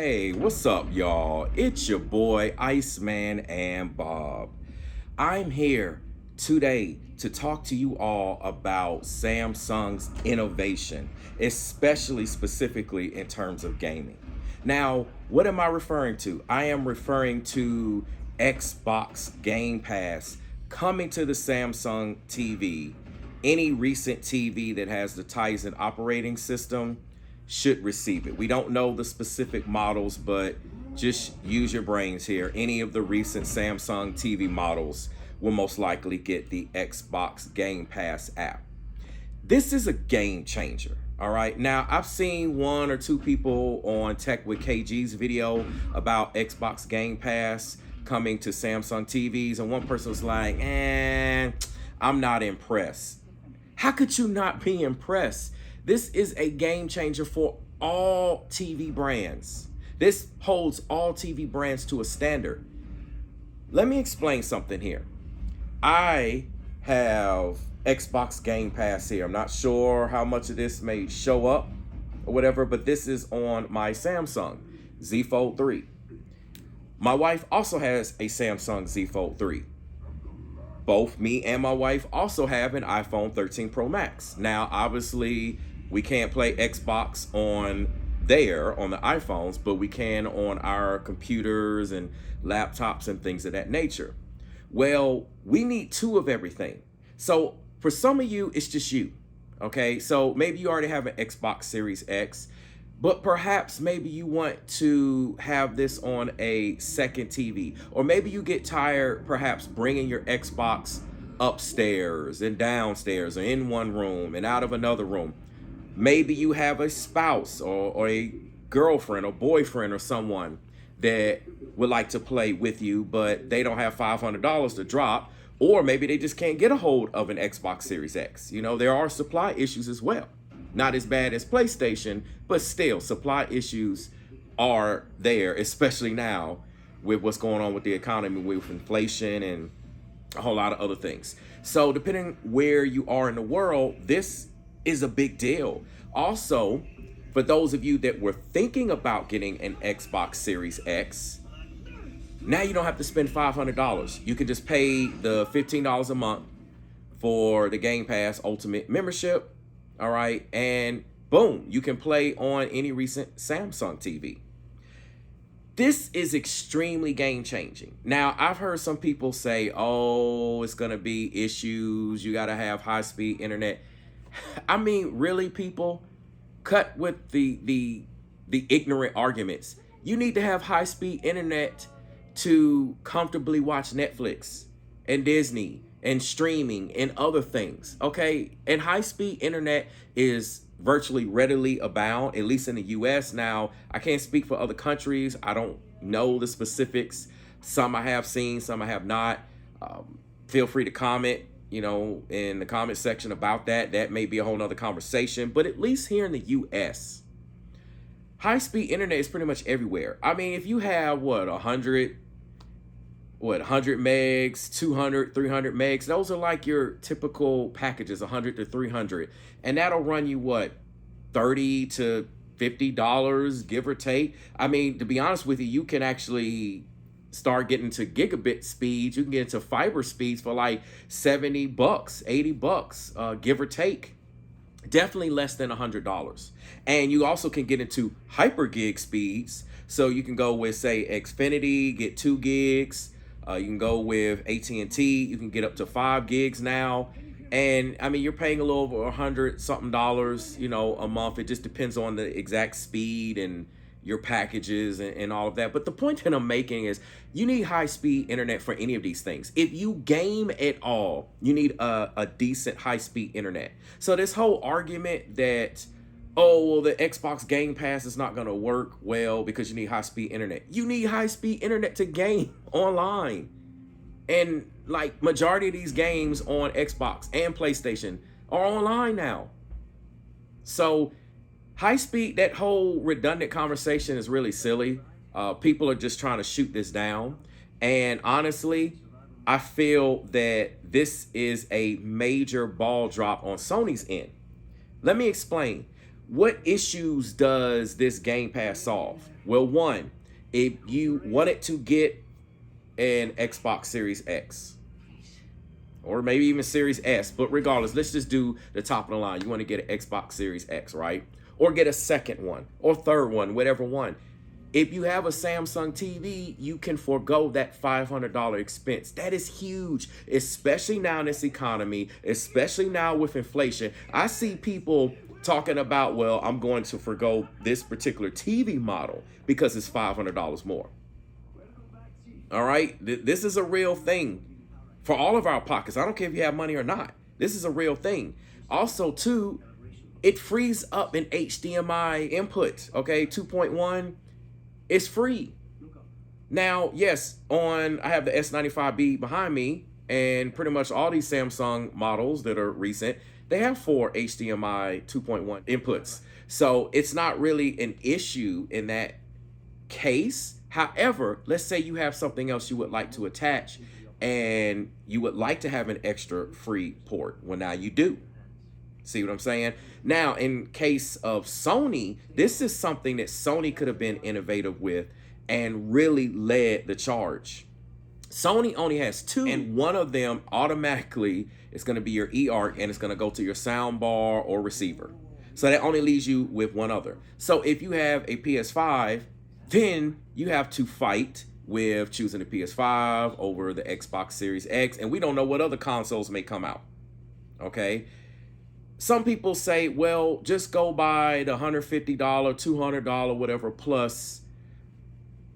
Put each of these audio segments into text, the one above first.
Hey, what's up, y'all? It's your boy, Iceman and Bob. I'm here today to talk to you all about Samsung's innovation, especially specifically in terms of gaming. Now, what am I referring to? I am referring to Xbox Game Pass coming to the Samsung TV. Any recent TV that has the Tizen operating system should receive it. We don't know the specific models, but just use your brains here. Any of the recent Samsung TV models will most likely get the Xbox Game Pass app. This is a game changer. All right. Now, I've seen one or two people on Tech with KG's video about Xbox Game Pass coming to Samsung TVs, and one person was like, I'm not impressed. How could you not be impressed? This is a game changer for all TV brands. This holds all TV brands to a standard. Let me explain something here. I have Xbox Game Pass here. I'm not sure how much of this may show up or whatever, but this is on my Samsung Z Fold 3. My wife also has a Samsung Z Fold 3. Both me and my wife also have an iPhone 13 Pro Max. Now, obviously, we can't play Xbox on the iPhones, but we can on our computers and laptops and things of that nature. Well, we need two of everything. So for some of you, it's just you. Okay, so maybe you already have an Xbox Series X, but perhaps maybe you want to have this on a second TV, or maybe you get tired perhaps bringing your Xbox upstairs and downstairs or in one room and out of another room. Maybe you have a spouse or a girlfriend or boyfriend or someone that would like to play with you, but they don't have $500 to drop, or maybe they just can't get a hold of an Xbox Series X. You know, there are supply issues as well. Not as bad as PlayStation, but still, supply issues are there, especially now with what's going on with the economy, with inflation and a whole lot of other things. So depending where you are in the world, this is a big deal. Also, for those of you that were thinking about getting an Xbox Series X, now you don't have to spend $500. You can just pay the $15 a month for the Game Pass Ultimate membership. All right, and boom, you can play on any recent Samsung TV. This is extremely game changing. Now, I've heard some people say, oh, it's gonna be issues. You gotta have high speed internet. I mean, really, people, cut with the ignorant arguments. You need to have high speed internet to comfortably watch Netflix and Disney and streaming and other things, okay? And high-speed internet is virtually readily abound, at least in the US. Now, I can't speak for other countries. I don't know the specifics. Some I have seen, some I have not. Feel free to comment, you know, in the comment section about that. That may be a whole nother conversation, but at least here in the US, high-speed internet is pretty much everywhere. I mean, if you have, 100 megs, 200, 300 megs, those are like your typical packages, 100 to 300. And that'll run you, $30 to $50, give or take. I mean, to be honest with you, you can actually start getting to gigabit speeds. You can get into fiber speeds for like $70, $80, give or take. Definitely less than $100. And you also can get into hyper gig speeds. So you can go with, say, Xfinity, get 2 gigs. You can go with AT&T. You can get up to 5 gigs now. And I mean, you're paying a little over $100-something, you know, a month. It just depends on the exact speed and your packages and all of that. But the point that I'm making is you need high-speed internet for any of these things. If you game at all, you need a decent high-speed internet. So this whole argument that, oh, well, the Xbox Game Pass is not going to work well because you need high-speed internet. You need high-speed internet to game online. And like majority of these games on Xbox and PlayStation are online now. So high speed, that whole redundant conversation is really silly. People are just trying to shoot this down. And honestly, I feel that this is a major ball drop on Sony's end. Let me explain. What issues does this Game Pass solve? Well, one, if you wanted to get an Xbox Series X, or maybe even Series S, but regardless, let's just do the top of the line. You want to get an Xbox Series X, right? Or get a second one or third one, whatever one. If you have a Samsung TV, you can forego that $500 expense. That is huge, especially now in this economy, especially now with inflation. I see people talking about, well, I'm going to forego this particular TV model because it's $500 more. All right, this is a real thing for all of our pockets. I don't care if you have money or not. This is a real thing. Also, too, it frees up an HDMI input. Okay, 2.1. It's free. Now, yes, I have the S95B behind me, and pretty much all these Samsung models that are recent, they have 4 HDMI 2.1 inputs. So it's not really an issue in that case. However, let's say you have something else you would like to attach and you would like to have an extra free port. Well, now you do. See what I'm saying? Now, in case of Sony, this is something that Sony could have been innovative with and really led the charge. Sony only has 2, and one of them automatically is going to be your eARC, and it's going to go to your sound bar or receiver. So that only leaves you with one other. So if you have a PS5, then you have to fight with choosing the PS5 over the Xbox Series X, and we don't know what other consoles may come out. Okay? Some people say, well, just go buy the $150, $200, whatever, plus,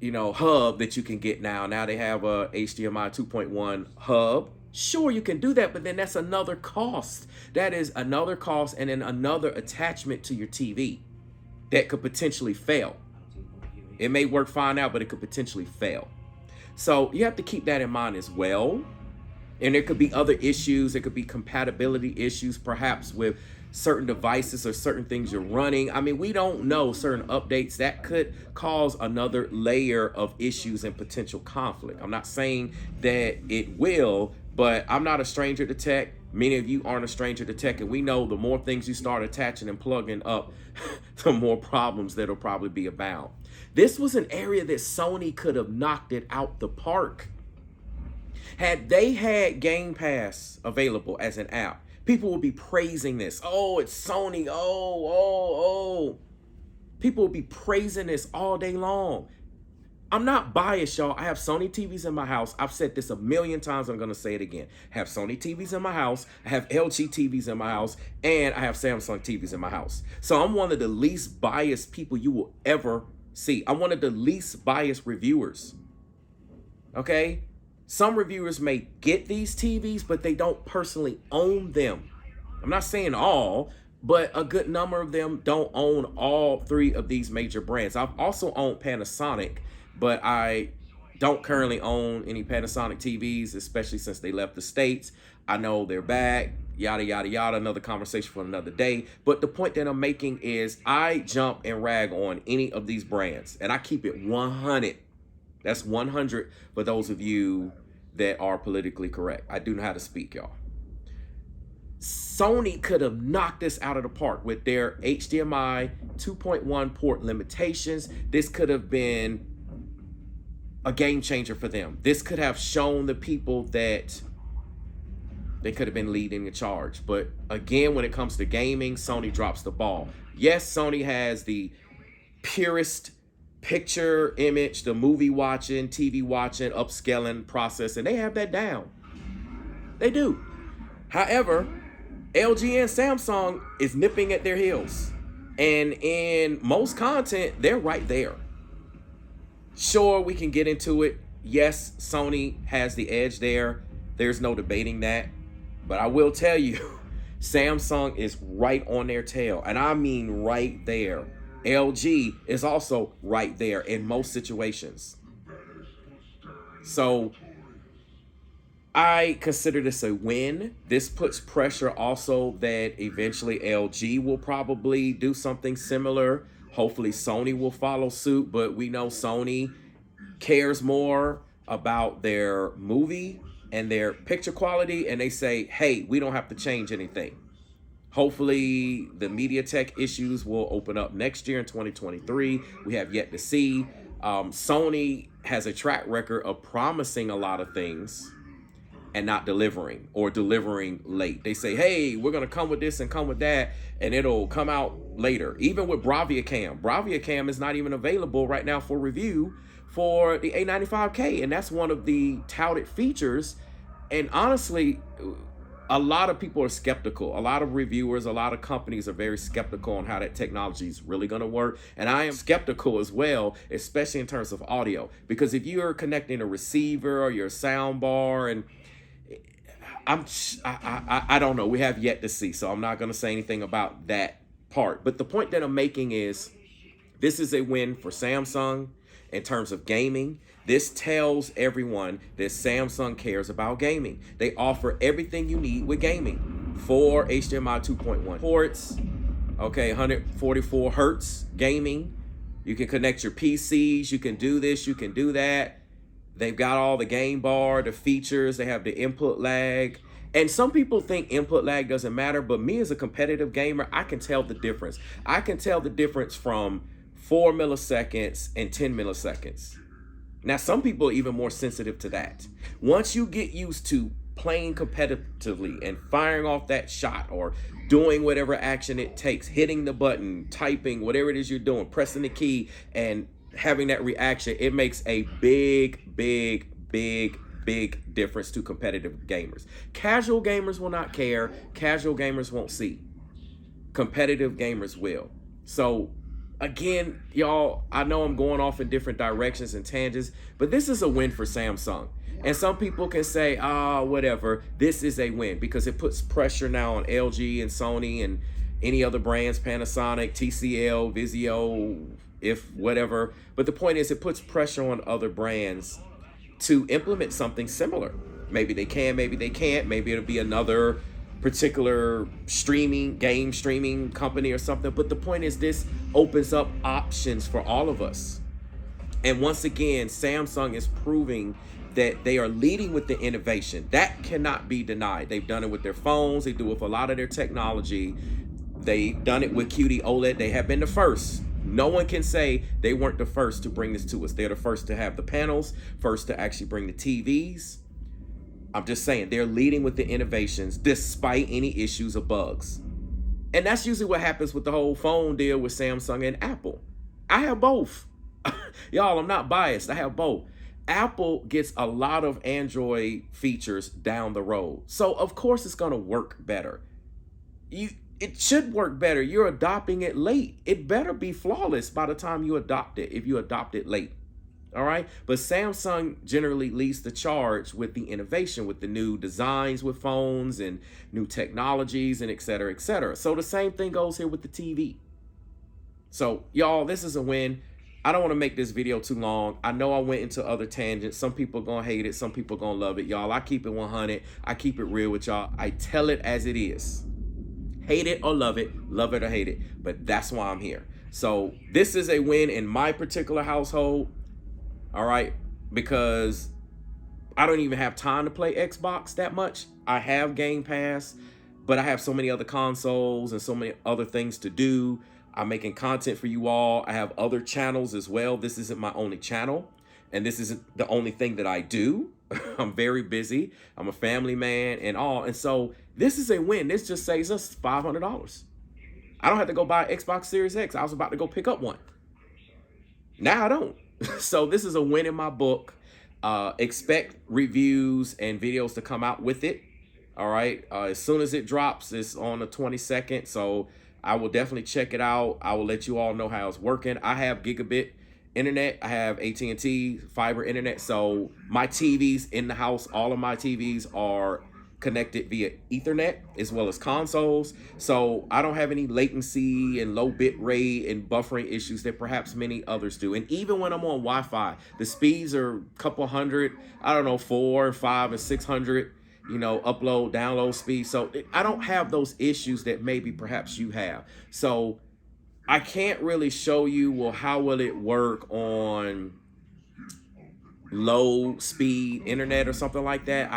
hub that you can get now. Now they have a HDMI 2.1 hub. Sure, you can do that, but then that's another cost. That is another cost and then another attachment to your TV that could potentially fail. It may work fine now, but it could potentially fail. So you have to keep that in mind as well. And there could be other issues. There could be compatibility issues, perhaps with certain devices or certain things you're running. I mean, we don't know certain updates that could cause another layer of issues and potential conflict. I'm not saying that it will, but I'm not a stranger to tech. Many of you aren't a stranger to tech, and we know the more things you start attaching and plugging up, the more problems that'll probably be abound. This was an area that Sony could have knocked it out the park. Had they had Game Pass available as an app, people would be praising this. Oh, it's Sony. Oh. People would be praising this all day long. I'm not biased, y'all. I have Sony TVs in my house. I've said this a million times. I'm going to say it again. I have Sony TVs in my house. I have LG TVs in my house. And I have Samsung TVs in my house. So I'm one of the least biased people you will ever see. I'm one of the least biased reviewers. Okay? Some reviewers may get these TVs, but they don't personally own them. I'm not saying all, but a good number of them don't own all 3 of these major brands. I've also owned Panasonic, but I don't currently own any Panasonic TVs, especially since they left the States. I know they're back, yada, yada, yada, another conversation for another day. But the point that I'm making is I jump and rag on any of these brands, and I keep it 100. That's 100 for those of you that are politically correct. I do know how to speak, y'all. Sony could have knocked this out of the park with their HDMI 2.1 port limitations. This could have been a game changer for them. This could have shown the people that they could have been leading the charge. But again, when it comes to gaming, Sony drops the ball. Yes, Sony has the purest picture image, the movie watching, TV watching, upscaling process, and they have that down. They do. However, LG and Samsung is nipping at their heels. And in most content, they're right there. Sure, we can get into it. Yes, Sony has the edge there. There's no debating that. But I will tell you, Samsung is right on their tail. And I mean right there. LG is also right there in most situations. So I consider this a win. This puts pressure also that eventually LG will probably do something similar. Hopefully Sony will follow suit, but we know Sony cares more about their movie and their picture quality, and they say, hey, we don't have to change anything. Hopefully, the MediaTek issues will open up next year in 2023. We have yet to see. Sony has a track record of promising a lot of things and not delivering, or delivering late. They say, hey, we're going to come with this and come with that, and it'll come out later. Even with Bravia Cam is not even available right now for review for the A95K, and that's one of the touted features. And honestly, a lot of people are skeptical. A lot of reviewers, a lot of companies are very skeptical on how that technology is really going to work. And I am skeptical as well, especially in terms of audio, because if you're connecting a receiver or your sound bar, and I don't know. We have yet to see, so I'm not going to say anything about that part. But the point that I'm making is this is a win for Samsung in terms of gaming. This tells everyone that Samsung cares about gaming. They offer everything you need with gaming. 4 HDMI 2.1 ports, okay, 144 hertz gaming. You can connect your PCs. You can do this. You can do that. They've got all the game bar, the features. They have the input lag. And some people think input lag doesn't matter, but me as a competitive gamer, I can tell the difference. I can tell the difference from 4 milliseconds and 10 milliseconds. Now, some people are even more sensitive to that. Once you get used to playing competitively and firing off that shot, or doing whatever action it takes, hitting the button, typing, whatever it is you're doing, pressing the key and having that reaction, it makes a big difference to competitive gamers. Casual gamers will not care. Casual gamers won't see. Competitive gamers will. So again, y'all, I know I'm going off in different directions and tangents, but this is a win for Samsung. And some people can say, whatever, this is a win because it puts pressure now on LG and Sony and any other brands, Panasonic, TCL, Vizio, if whatever. But the point is, it puts pressure on other brands to implement something similar. Maybe they can, maybe they can't. Maybe it'll be another particular game streaming company or something. But the point is, this opens up options for all of us. And once again, Samsung is proving that they are leading with the innovation. That cannot be denied. They've done it with their phones. They do it with a lot of their technology. They've done it with QD-OLED. They have been the first. No one can say they weren't the first to bring this to us. They're the first to have the panels, first to actually bring the TVs. I'm just saying, they're leading with the innovations despite any issues or bugs. And that's usually what happens with the whole phone deal with Samsung and Apple. I have both. Y'all, I'm not biased. I have both. Apple gets a lot of Android features down the road. So, of course, it's going to work better. It should work better. You're adopting it late. It better be flawless by the time you adopt it, if you adopt it late. All right. But Samsung generally leads the charge with the innovation, with the new designs with phones and new technologies and et cetera, et cetera. So the same thing goes here with the TV. So, y'all, this is a win. I don't want to make this video too long. I know I went into other tangents. Some people are going to hate it. Some people are going to love it. Y'all, I keep it 100. I keep it real with y'all. I tell it as it is. Hate it or love it or hate it. But that's why I'm here. So this is a win in my particular household. All right. Because I don't even have time to play Xbox that much. I have Game Pass, but I have so many other consoles and so many other things to do. I'm making content for you all. I have other channels as well. This isn't my only channel, and this isn't the only thing that I do. I'm very busy. I'm a family man and all. And so this is a win. This just saves us $500. I don't have to go buy Xbox Series X. I was about to go pick up one. Now I don't. So this is a win in my book. Expect reviews and videos to come out with it. All right. As soon as it drops, it's on the 22nd. So I will definitely check it out. I will let you all know how it's working. I have gigabit internet. I have AT&T fiber internet. So my TVs in the house, all of my TVs are connected via Ethernet as well as consoles. So I don't have any latency and low bit rate and buffering issues that perhaps many others do. And even when I'm on Wi-Fi, the speeds are a couple hundred, I don't know, 4, 5, and 600. Upload, download speed. So I don't have those issues that maybe perhaps you have. So I can't really show you, well, how will it work on low speed internet or something like that.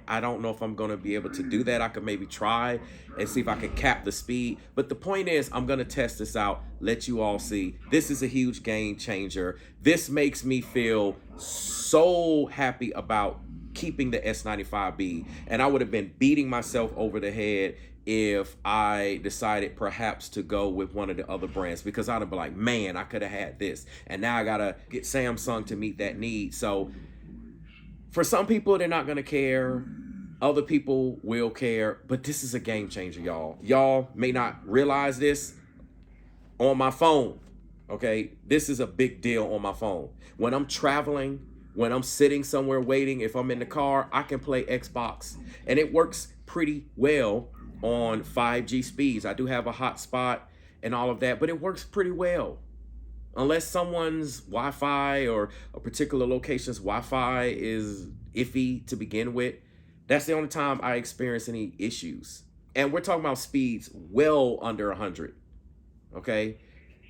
I don't know if I'm going to be able to do that. I could maybe try and see if I can cap the speed. But the point is, I'm going to test this out, let you all see. This is a huge game changer. This makes me feel so happy about keeping the S95B. And I would have been beating myself over the head if I decided perhaps to go with one of the other brands, because I'd have been like, man, I could have had this. And now I got to get Samsung to meet that need. So for some people, they're not going to care. Other people will care. But this is a game changer, y'all. Y'all may not realize this on my phone. Okay, this is a big deal on my phone. When I'm traveling, when I'm sitting somewhere waiting, if I'm in the car, I can play Xbox. And it works pretty well on 5G speeds. I do have a hotspot and all of that, but it works pretty well. Unless someone's Wi-Fi or a particular location's Wi-Fi is iffy to begin with, that's the only time I experience any issues. And we're talking about speeds well under 100. Okay,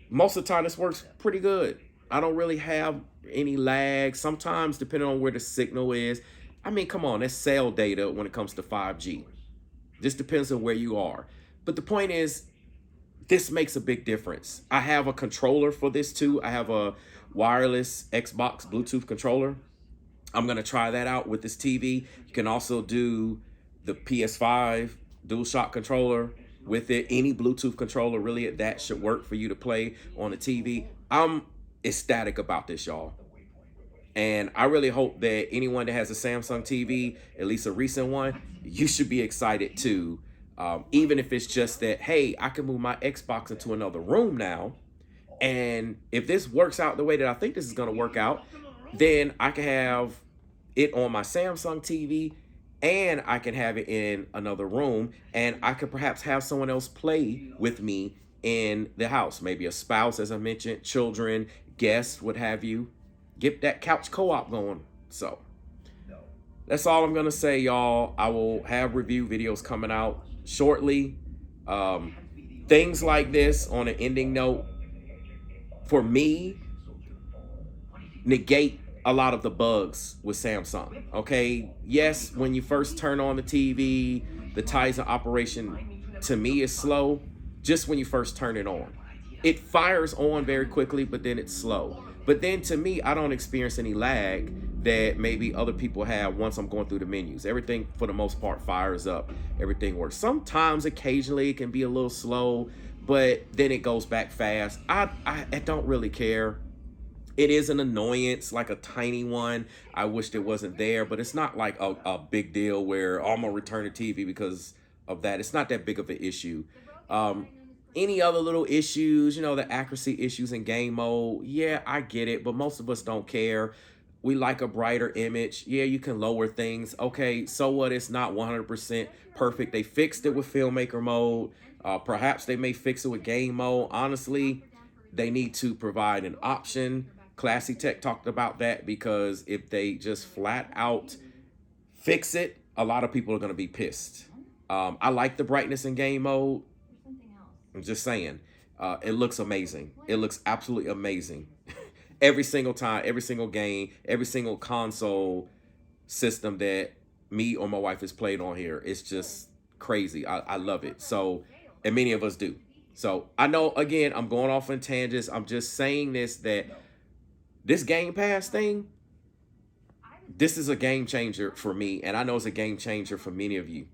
most of the time this works pretty good. I don't really have any lag. Sometimes, depending on where the signal is, I mean, come on, that's cell data when it comes to 5G. Just depends on where you are. But the point is, this makes a big difference. I have a controller for this too. I have a wireless Xbox Bluetooth controller. I'm going to try that out with this TV. You can also do the PS5 DualShock controller with it. Any Bluetooth controller, really, that should work for you to play on the TV. I'm ecstatic about this, y'all. And I really hope that anyone that has a Samsung TV, at least a recent one, you should be excited too. Even if it's just that, hey, I can move my Xbox into another room now. And if this works out the way that I think this is going to work out, then I can have it on my Samsung TV and I can have it in another room. And I could perhaps have someone else play with me in the house. Maybe a spouse, as I mentioned, children, guests, what have you. Get that couch co-op going. So that's all I'm going to say, y'all. I will have review videos coming out shortly. Things like this, on an ending note, for me, negate a lot of the bugs with Samsung. Okay, yes, when you first turn on the TV, the Tizen operation to me is slow. Just when you first turn it on, it fires on very quickly, but then it's slow. But then to me, I don't experience any lag that maybe other people have once I'm going through the menus. Everything, for the most part, fires up. Everything works. Sometimes, occasionally, it can be a little slow, but then it goes back fast. I don't really care. It is an annoyance, like a tiny one. I wished it wasn't there, but it's not like a big deal where, oh, I'm going to return the TV because of that. It's not that big of an issue. Any other little issues, the accuracy issues in game mode, yeah, I get it, but most of us don't care. We like a brighter image. Yeah, you can lower things. Okay, so what? It's not 100% perfect. They fixed it with filmmaker mode. Perhaps they may fix it with game mode. Honestly, they need to provide an option. Classy Tech talked about that, because if they just flat out fix it, a lot of people are going to be pissed. I like the brightness in game mode. I'm just saying, it looks amazing. It looks absolutely amazing. Every single time, every single game, every single console system that me or my wife has played on here, it's just crazy. I love it. So, and many of us do. So I know, again, I'm going off on tangents. I'm just saying that this Game Pass thing, this is a game changer for me. And I know it's a game changer for many of you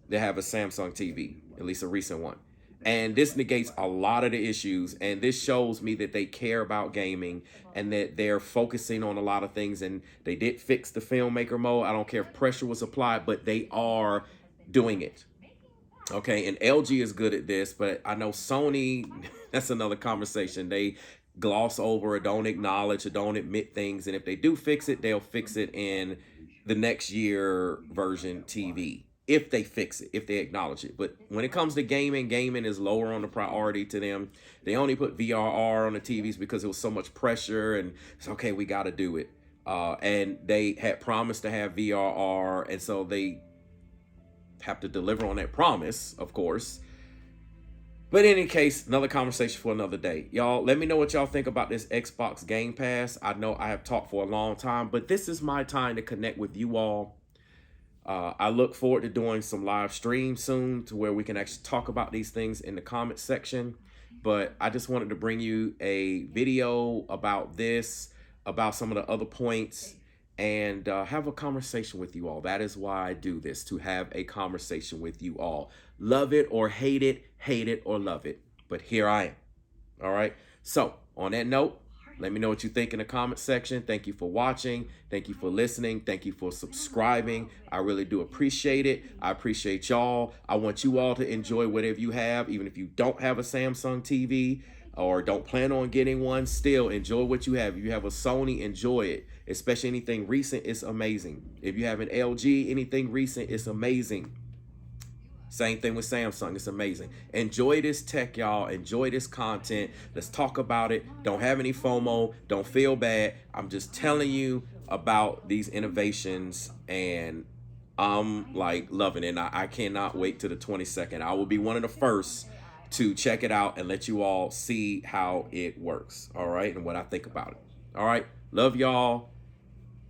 that have a Samsung TV, at least a recent one. And this negates a lot of the issues, and this shows me that they care about gaming and that they're focusing on a lot of things. And they did fix the filmmaker mode. I don't care if pressure was applied, but they are doing it. Okay, and LG is good at this, but I know Sony, that's another conversation. They gloss over or don't acknowledge or don't admit things, and if they do fix it, they'll fix it in the next year version TV. If they fix it, if they acknowledge it. But when it comes to gaming is lower on the priority to them. They only put VRR on the TVs because it was so much pressure, and it's okay, we got to do it. And they had promised to have VRR, and so they have to deliver on that promise, of course. But in any case, another conversation for another day. Y'all, let me know what y'all think about this Xbox Game Pass. I know I have talked for a long time, but this is my time to connect with you all. I look forward to doing some live streams soon to where we can actually talk about these things in the comment section. But I just wanted to bring you a video about this, about some of the other points, and have a conversation with you all. That is why I do this, to have a conversation with you all. Love it or hate it or love it. But here I am. All right. So on that note, let me know what you think in the comment section. Thank you for watching. Thank you for listening. Thank you for subscribing. I really do appreciate it. I appreciate y'all. I want you all to enjoy whatever you have, even if you don't have a Samsung TV or don't plan on getting one. Still enjoy what you have. If you have a Sony, enjoy it. Especially anything recent, it's amazing. If you have an LG, anything recent, it's amazing. Same thing with Samsung. It's amazing. Enjoy this tech, y'all. Enjoy this content. Let's talk about it. Don't have any FOMO. Don't feel bad. I'm just telling you about these innovations, and I'm like loving it. And I cannot wait till the 22nd. I will be one of the first to check it out and let you all see how it works. All right. And what I think about it. All right. Love y'all.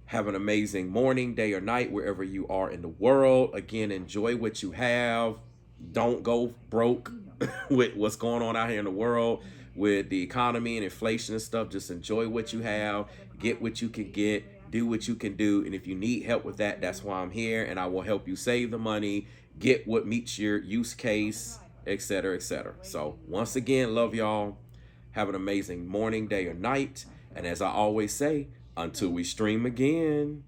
Have an amazing morning, day, or night, wherever you are in the world. Again, enjoy what you have. Don't go broke with what's going on out here in the world with the economy and inflation and stuff. Just enjoy what you have. Get what you can get. Do what you can do. And if you need help with that, that's why I'm here. And I will help you save the money, get what meets your use case, etc., etc. So once again, love y'all. Have an amazing morning, day, or night. And as I always say, until we stream again.